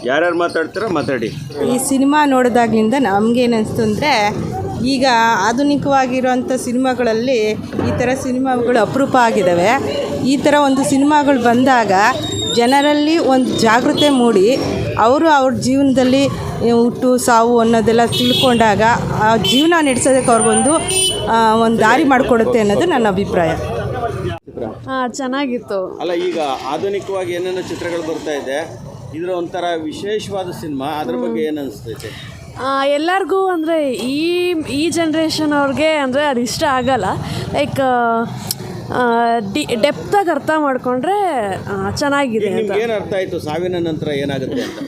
ಯಾರ್ಯಾರು ಮಾತಾಡ್ತೀರೋ ಮಾತಾಡಿ. ಈ ಸಿನಿಮಾ ನೋಡಿದಾಗ್ಲಿಂದ ನಮಗೇನಿಸ್ತು ಅಂದರೆ ಈಗ ಆಧುನಿಕವಾಗಿರೋಂಥ ಸಿನಿಮಾಗಳಲ್ಲಿ ಈ ಥರ ಸಿನಿಮಾಗಳು ಅಪರೂಪ ಆಗಿದ್ದಾವೆ. ಈ ಥರ ಒಂದು ಸಿನಿಮಾಗಳು ಬಂದಾಗ ಜನರಲ್ಲಿ ಒಂದು ಜಾಗೃತಿ ಮೂಡಿ ಅವರು ಅವ್ರ ಜೀವನದಲ್ಲಿ ಹುಟ್ಟು ಸಾವು ಅನ್ನೋದೆಲ್ಲ ತಿಳ್ಕೊಂಡಾಗ ಆ ಜೀವನ ನಡೆಸೋದಕ್ಕೆ ಅವ್ರಿಗೊಂದು ದಾರಿ ಮಾಡಿಕೊಡುತ್ತೆ ಅನ್ನೋದು ನನ್ನ ಅಭಿಪ್ರಾಯ. ಚೆನ್ನಾಗಿತ್ತು. ಅಲ್ಲ, ಈಗ ಆಧುನಿಕವಾಗಿ ಏನೇನೋ ಚಿತ್ರಗಳು ಬರ್ತಾ ಇದೆ, ಇದರ ಒಂಥರ ವಿಶೇಷವಾದ ಸಿನಿಮಾ, ಅದ್ರ ಬಗ್ಗೆ ಏನು ಅನಿಸ್ತೈತೆ? ಎಲ್ಲರಿಗೂ ಅಂದರೆ ಈ ಜನ್ರೇಷನ್ ಅವ್ರಿಗೆ ಅಂದರೆ ಅದು ಇಷ್ಟ ಆಗಲ್ಲ. ಲೈಕ್ ಡೆಪ್ತಾಗಿ ಅರ್ಥ ಮಾಡಿಕೊಂಡ್ರೆ ಚೆನ್ನಾಗಿದೆ. ಏನು ಅರ್ಥ ಆಯಿತು ಸಾವಿನ ನಂತರ ಏನಾಗುತ್ತೆ ಅಂತ?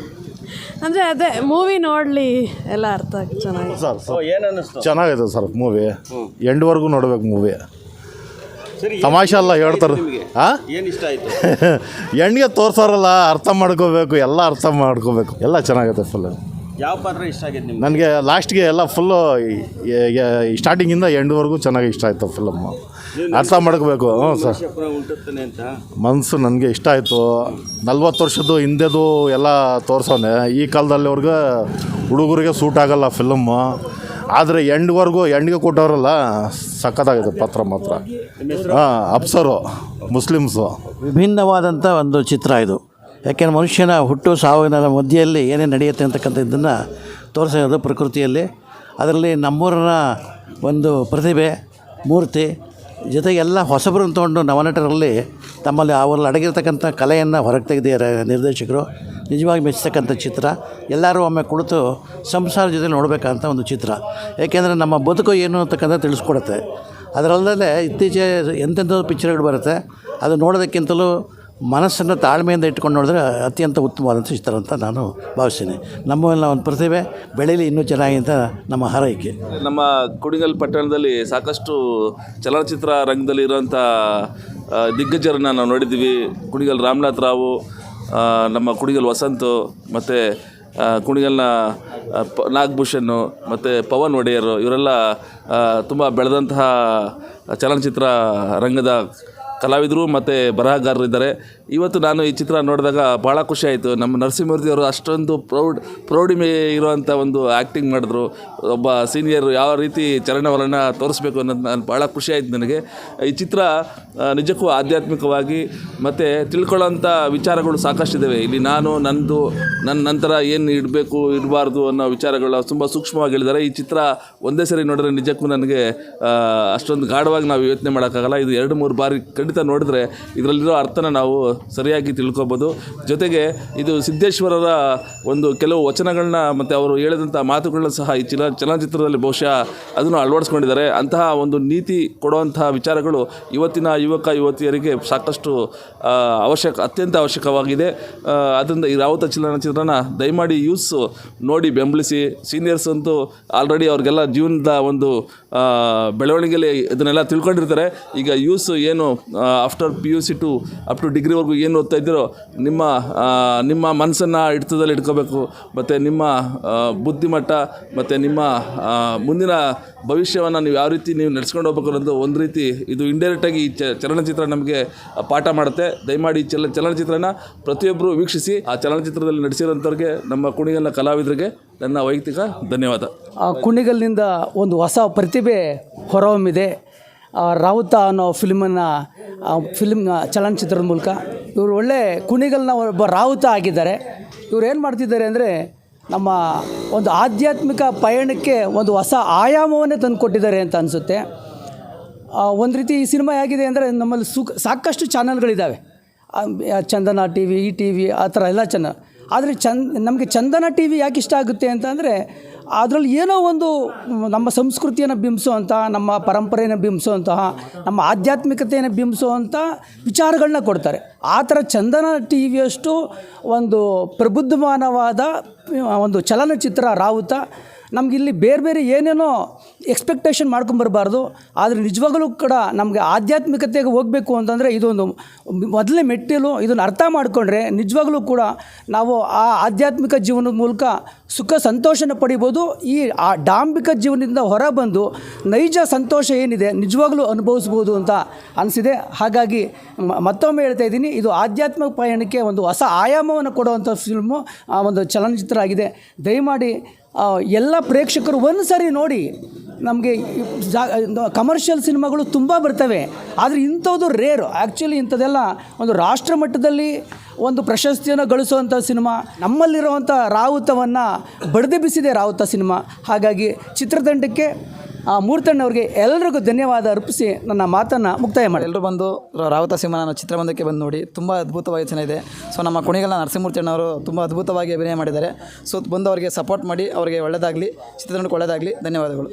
ಅಂದರೆ ಅದೇ ಮೂವಿ ನೋಡಲಿ ಎಲ್ಲ ಅರ್ಥ ಚೆನ್ನಾಗಿದೆ ಸರ್. ಏನು ಅನ್ನಿಸ್ತು? ಚೆನ್ನಾಗಿದೆ ಸರ್ ಮೂವಿ. ಎಂಡ್ವರೆಗೂ ನೋಡ್ಬೇಕು ಮೂವಿ. ತಮಾಷೆ ಅಲ್ಲ ಹೇಳ್ತಾರೆ. ಏನು ಇಷ್ಟ ಆಯಿತು? ಎಂಡ್ಗೆ ತೋರ್ಸಾರಲ್ಲ, ಅರ್ಥ ಮಾಡ್ಕೋಬೇಕು, ಎಲ್ಲ ಅರ್ಥ ಮಾಡ್ಕೋಬೇಕು. ಎಲ್ಲ ಚೆನ್ನಾಗೈತೆ ಫುಲ್. ಯಾವ ಪಾತ್ರ ಇಷ್ಟ ಆಗಿದೆ ನಿಮ್ಗೆ? ನನಗೆ ಲಾಸ್ಟ್ಗೆ ಎಲ್ಲ ಫುಲ್ಲು ಸ್ಟಾರ್ಟಿಂಗಿಂದ ಎಂಡ್ವರೆಗೂ ಚೆನ್ನಾಗಿ ಇಷ್ಟ ಆಯಿತು ಫಿಲಮ್ಮು. ಅರ್ಥ ಮಾಡ್ಕೋಬೇಕು. ಹ್ಞೂ ಸರ್, ಉಂಟುತ್ತಾನೆ ಅಂತ ಮನಸ್ಸು ನನಗೆ ಇಷ್ಟ ಆಯಿತು. 40 ವರ್ಷದ್ದು ಹಿಂದೆದು ಎಲ್ಲ ತೋರ್ಸೋನೆ. ಈ ಕಾಲದಲ್ಲಿವ್ರಿಗೆ ಹುಡುಗರಿಗೆ ಸೂಟ್ ಆಗಲ್ಲ ಫಿಲಮ್ಮು. ಆದರೆ ಎಂಡ್ಗೆ ಕೊಟ್ಟವರಲ್ಲ, ಸಖತ್ತಾಗಿದೆ ಪಾತ್ರ ಮಾತ್ರ. ಅಪ್ಸರು ಮುಸ್ಲಿಮ್ಸು. ವಿಭಿನ್ನವಾದಂಥ ಒಂದು ಚಿತ್ರ ಇದು. ಯಾಕೆಂದರೆ ಮನುಷ್ಯನ ಹುಟ್ಟು ಸಾವಿನ ಮಧ್ಯೆಯಲ್ಲಿ ಏನೇನು ನಡೆಯುತ್ತೆ ಅಂತಕ್ಕಂಥ ಇದನ್ನು ತೋರಿಸೋದು ಪ್ರಕೃತಿಯಲ್ಲಿ. ಅದರಲ್ಲಿ ನಮ್ಮೂರನ ಒಂದು ಪ್ರತಿಭೆ, ಮೂರ್ತಿ ಜೊತೆಗೆ ಎಲ್ಲ ಹೊಸಬರನ್ನು ತೊಗೊಂಡು ನವನಟರಲ್ಲಿ ತಮ್ಮಲ್ಲಿ ಅವರಲ್ಲಿ ಅಡಗಿರ್ತಕ್ಕಂಥ ಕಲೆಯನ್ನು ಹೊರಗೆ ತೆಗೆದಿದ್ದಾರೆ ನಿರ್ದೇಶಕರು. ನಿಜವಾಗಿ ಮೆಚ್ಚತಕ್ಕಂಥ ಚಿತ್ರ. ಎಲ್ಲರೂ ಒಮ್ಮೆ ಕುಳಿತು ಸಂಸಾರ ಜೊತೆ ನೋಡಬೇಕಂತ ಒಂದು ಚಿತ್ರ. ಏಕೆಂದರೆ ನಮ್ಮ ಬದುಕು ಏನು ಅಂತಕ್ಕಂಥ ತಿಳಿಸ್ಕೊಡುತ್ತೆ. ಅದರಲ್ಲದೆ ಇತ್ತೀಚೆಗೆ ಎಂತೆಂಥದ್ದು ಪಿಕ್ಚರ್ಗಳು ಬರುತ್ತೆ, ಅದು ನೋಡೋದಕ್ಕಿಂತಲೂ ಮನಸ್ಸನ್ನು ತಾಳ್ಮೆಯಿಂದ ಇಟ್ಕೊಂಡು ನೋಡಿದ್ರೆ ಅತ್ಯಂತ ಉತ್ತಮವಾದಂಥ ಚಿತ್ರ ಅಂತ ನಾನು ಭಾವಿಸ್ತೀನಿ. ನಮ್ಮಲ್ಲಿ ಒಂದು ಪ್ರತಿಭೆ ಬೆಳೀಲಿ ಇನ್ನೂ ಚೆನ್ನಾಗಿ ಅಂತ ನಮ್ಮ ಹಾರೈಕೆ. ನಮ್ಮ ಕುಣಿಗಲ್ ಪಟ್ಟಣದಲ್ಲಿ ಸಾಕಷ್ಟು ಚಲನಚಿತ್ರ ರಂಗದಲ್ಲಿ ಇರೋಂಥ ದಿಗ್ಗಜರನ್ನು ನಾವು ನೋಡಿದ್ದೀವಿ. ಕುಣಿಗಲ್ ರಾಮನಾಥ್ ರಾವು, ನಮ್ಮ ಕುಣಿಗಲ್ ವಸಂತು, ಮತ್ತು ಕುಣಿಗಲ್ನ ನಾಗಭೂಷಣ್ ಮತ್ತು ಪವನ್ ಒಡೆಯರು, ಇವರೆಲ್ಲ ತುಂಬ ಬೆಳೆದಂತಹ ಚಲನಚಿತ್ರ ರಂಗದ ಕಲಾವಿದರು ಮತ್ತು ಬರಹಗಾರರಿದ್ದಾರೆ. ಇವತ್ತು ನಾನು ಈ ಚಿತ್ರ ನೋಡಿದಾಗ ಭಾಳ ಖುಷಿ ಆಯಿತು. ನಮ್ಮ ನರಸಿಂಹಮೂರ್ತಿ ಅವರು ಅಷ್ಟೊಂದು ಪ್ರೌಢಿಮೆ ಇರುವಂಥ ಒಂದು ಆ್ಯಕ್ಟಿಂಗ್ ಮಾಡಿದ್ರು. ಒಬ್ಬ ಸೀನಿಯರ್ ಯಾವ ರೀತಿ ಚಲನವಲನ ತೋರಿಸ್ಬೇಕು ಅನ್ನೋದು ನಾನು ಭಾಳ ಖುಷಿ ಆಯಿತು ನನಗೆ. ಈ ಚಿತ್ರ ನಿಜಕ್ಕೂ ಆಧ್ಯಾತ್ಮಿಕವಾಗಿ ಮತ್ತು ತಿಳ್ಕೊಳ್ಳೋಂಥ ವಿಚಾರಗಳು ಸಾಕಷ್ಟಿದ್ದಾವೆ ಇಲ್ಲಿ. ನನ್ನ ನಂತರ ಏನು ಇಡಬೇಕು ಇಡಬಾರ್ದು ಅನ್ನೋ ವಿಚಾರಗಳು ತುಂಬ ಸೂಕ್ಷ್ಮವಾಗಿ ಹೇಳಿದ್ದಾರೆ. ಈ ಚಿತ್ರ ಒಂದೇ ಸರಿ ನೋಡಿದ್ರೆ ನಿಜಕ್ಕೂ ನನಗೆ ಅಷ್ಟೊಂದು ಗಾಢವಾಗಿ ನಾವು ಯೋಚನೆ ಮಾಡೋಕ್ಕಾಗಲ್ಲ. ಇದು 2-3 ಬಾರಿ ಖಂಡಿತ ನೋಡಿದ್ರೆ ಇದರಲ್ಲಿರೋ ಅರ್ಥನ ನಾವು ಸರಿಯಾಗಿ ತಿಳ್ಕೊಬೋದು. ಜೊತೆಗೆ ಇದು ಸಿದ್ದೇಶ್ವರರ ಒಂದು ಕೆಲವು ವಚನಗಳನ್ನ ಮತ್ತು ಅವರು ಹೇಳಿದಂಥ ಮಾತುಗಳನ್ನ ಸಹ ಈ ಚಲನಚಿತ್ರದಲ್ಲಿ ಬಹುಶಃ ಅದನ್ನು ಅಳವಡಿಸ್ಕೊಂಡಿದ್ದಾರೆ. ಅಂತಹ ಒಂದು ನೀತಿ ಕೊಡುವಂತಹ ವಿಚಾರಗಳು ಇವತ್ತಿನ ಯುವಕ ಯುವತಿಯರಿಗೆ ಸಾಕಷ್ಟು ಅತ್ಯಂತ ಅವಶ್ಯಕವಾಗಿದೆ. ಅದರಿಂದ ಈ ರಾವುತ ಚಲನಚಿತ್ರನ ದಯಮಾಡಿ ಯೂತ್ಸು ನೋಡಿ ಬೆಂಬಲಿಸಿ. ಸೀನಿಯರ್ಸ್ ಅಂತೂ ಆಲ್ರೆಡಿ ಅವ್ರಿಗೆಲ್ಲ ಜೀವನದ ಒಂದು ಬೆಳವಣಿಗೆಯಲ್ಲಿ ಇದನ್ನೆಲ್ಲ ತಿಳ್ಕೊಂಡಿರ್ತಾರೆ. ಈಗ ಯೂತ್ಸು ಏನು after PUC to up to ಡಿಗ್ರಿವರೆಗೂ ಏನು ಓದ್ತಾ ಇದ್ದೀರೋ ನಿಮ್ಮ ಮನಸ್ಸನ್ನು ಹಿಡಿತದಲ್ಲಿ ಇಟ್ಕೋಬೇಕು. ಮತ್ತು ನಿಮ್ಮ ಬುದ್ಧಿಮಟ್ಟ ಮತ್ತು ನಿಮ್ಮ ಮುಂದಿನ ಭವಿಷ್ಯವನ್ನು ನೀವು ಯಾವ ರೀತಿ ನೀವು ನಡೆಸ್ಕೊಂಡು ಹೋಗ್ಬೇಕು ಅನ್ನೋದು ಒಂದು ರೀತಿ ಇದು ಇಂಡೈರೆಕ್ಟಾಗಿ ಈ ಚಲನಚಿತ್ರ ನಮಗೆ ಪಾಠ ಮಾಡುತ್ತೆ. ದಯಮಾಡಿ ಚಲನಚಿತ್ರನ ಪ್ರತಿಯೊಬ್ಬರು ವೀಕ್ಷಿಸಿ. ಆ ಚಲನಚಿತ್ರದಲ್ಲಿ ನಡೆಸಿರೋಂಥವ್ರಿಗೆ, ನಮ್ಮ ಕುಣಿಗಲ್ನ ಕಲಾವಿದರಿಗೆ ನನ್ನ ವೈಯಕ್ತಿಕ ಧನ್ಯವಾದ. ಕುಣಿಗಲ್ನಿಂದ ಒಂದು ಹೊಸ ಪ್ರತಿಭೆ ಹೊರಹೊಮ್ಮಿದೆ. ರಾವುತ ಅನ್ನೋ ಚಲನಚಿತ್ರದ ಮೂಲಕ ಇವರು ಒಳ್ಳೆ ಕುಣಿಗಲ್ನ ಒಬ್ಬ ರಾವುತ ಆಗಿದ್ದಾರೆ. ಇವರು ಏನು ಮಾಡ್ತಿದ್ದಾರೆ ಅಂದರೆ ನಮ್ಮ ಒಂದು ಆಧ್ಯಾತ್ಮಿಕ ಪಯಣಕ್ಕೆ ಒಂದು ಹೊಸ ಆಯಾಮವನ್ನೇ ತಂದು ಕೊಟ್ಟಿದ್ದಾರೆ ಅಂತ ಅನಿಸುತ್ತೆ. ಒಂದು ರೀತಿ ಈ ಸಿನಿಮಾ ಹೇಗಿದೆ ಅಂದರೆ ನಮ್ಮಲ್ಲಿ ಸಾಕಷ್ಟು ಚಾನಲ್ಗಳಿದ್ದಾವೆ. ಚಂದನ TV, ETV ಆ ಥರ ಎಲ್ಲ ಚಾನಲ್. ಆದರೆ ನಮಗೆ ಚಂದನ TV ಯಾಕೆ ಇಷ್ಟ ಆಗುತ್ತೆ ಅಂತಂದರೆ ಅದರಲ್ಲಿ ಏನೋ ಒಂದು ನಮ್ಮ ಸಂಸ್ಕೃತಿಯನ್ನು ಬಿಂಬಿಸುವಂಥ, ನಮ್ಮ ಪರಂಪರೆಯನ್ನು ಬಿಂಬಿಸುವಂತಹ, ನಮ್ಮ ಆಧ್ಯಾತ್ಮಿಕತೆಯನ್ನು ಬಿಂಬಿಸುವಂಥ ವಿಚಾರಗಳನ್ನ ಕೊಡ್ತಾರೆ. ಆ ಥರ ಚಂದನ TVಯಷ್ಟು ಒಂದು ಪ್ರಬುದ್ಧಮಾನವಾದ ಒಂದು ಚಲನಚಿತ್ರ ರಾವುತ. ನಮಗಿಲ್ಲಿ ಬೇರೆ ಏನೇನೋ ಎಕ್ಸ್ಪೆಕ್ಟೇಷನ್ ಮಾಡ್ಕೊಂಬರ್ಬಾರ್ದು. ಆದರೆ ನಿಜವಾಗಲೂ ಕೂಡ ನಮಗೆ ಆಧ್ಯಾತ್ಮಿಕತೆಗೆ ಹೋಗಬೇಕು ಅಂತಂದರೆ ಇದೊಂದು ಮೊದಲನೇ ಮೆಟ್ಟಿಲು. ಇದನ್ನು ಅರ್ಥ ಮಾಡಿಕೊಂಡ್ರೆ ನಿಜವಾಗಲೂ ಕೂಡ ನಾವು ಆ ಆಧ್ಯಾತ್ಮಿಕ ಜೀವನದ ಮೂಲಕ ಸುಖ ಸಂತೋಷನ ಪಡಿಬೋದು. ಈ ಆ ಡಾಂಬಿಕ ಜೀವನದಿಂದ ಹೊರಬಂದು ನೈಜ ಸಂತೋಷ ಏನಿದೆ ನಿಜವಾಗ್ಲೂ ಅನುಭವಿಸ್ಬೋದು ಅಂತ ಅನಿಸಿದೆ. ಹಾಗಾಗಿ ಮತ್ತೊಮ್ಮೆ ಹೇಳ್ತಾ ಇದ್ದೀನಿ, ಇದು ಆಧ್ಯಾತ್ಮಿಕ ಪಯಣಕ್ಕೆ ಒಂದು ಹೊಸ ಆಯಾಮವನ್ನು ಕೊಡುವಂಥ ಫಿಲ್ಮು, ಒಂದು ಚಲನಚಿತ್ರ ಆಗಿದೆ. ದಯಮಾಡಿ ಎಲ್ಲ ಪ್ರೇಕ್ಷಕರು ಒಂದು ಸರಿ ನೋಡಿ. ನಮಗೆ ಕಮರ್ಷಿಯಲ್ ಸಿನಿಮಾಗಳು ತುಂಬ ಬರ್ತವೆ, ಆದರೆ ಇಂಥದ್ದು ರೇರು. ಆ್ಯಕ್ಚುಲಿ ಇಂಥದ್ದೆಲ್ಲ ಒಂದು ರಾಷ್ಟ್ರ ಮಟ್ಟದಲ್ಲಿ ಒಂದು ಪ್ರಶಸ್ತಿಯನ್ನು ಗಳಿಸುವಂಥ ಸಿನಿಮಾ. ನಮ್ಮಲ್ಲಿರುವಂಥ ರಾವುತವನ್ನು ಬಡಿದೆಬ್ಬಿಸಿದೆ ರಾವುತ ಸಿನಿಮಾ. ಹಾಗಾಗಿ ಚಿತ್ರತಂಡಕ್ಕೆ ಮೂರ್ತಣ್ಣವ್ರಿಗೆ ಎಲ್ಲರಿಗೂ ಧನ್ಯವಾದ ಅರ್ಪಿಸಿ ನನ್ನ ಮಾತನ್ನು ಮುಕ್ತಾಯ ಮಾಡಿ. ಎಲ್ಲರೂ ಬಂದು ರಾವುತ ಸಿಂಹನ ಚಿತ್ರಬಂಧಕ್ಕೆ ಬಂದು ನೋಡಿ, ತುಂಬ ಅದ್ಭುತವಾಗಿ ಚೆನ್ನಾಗಿದೆ. ಸೊ ನಮ್ಮ ಕುಣಿಗಲ್ ನರಸಿಂಹಮೂರ್ತಿ ಅಣ್ಣವರು ತುಂಬ ಅದ್ಭುತವಾಗಿ ಅಭಿನಯ ಮಾಡಿದ್ದಾರೆ. ಸೊ ಬಂದವರಿಗೆ ಸಪೋರ್ಟ್ ಮಾಡಿ, ಅವರಿಗೆ ಒಳ್ಳೆಯದಾಗಲಿ, ಚಿತ್ರತಂಡಕ್ಕೆ ಒಳ್ಳೆಯದಾಗಲಿ. ಧನ್ಯವಾದಗಳು.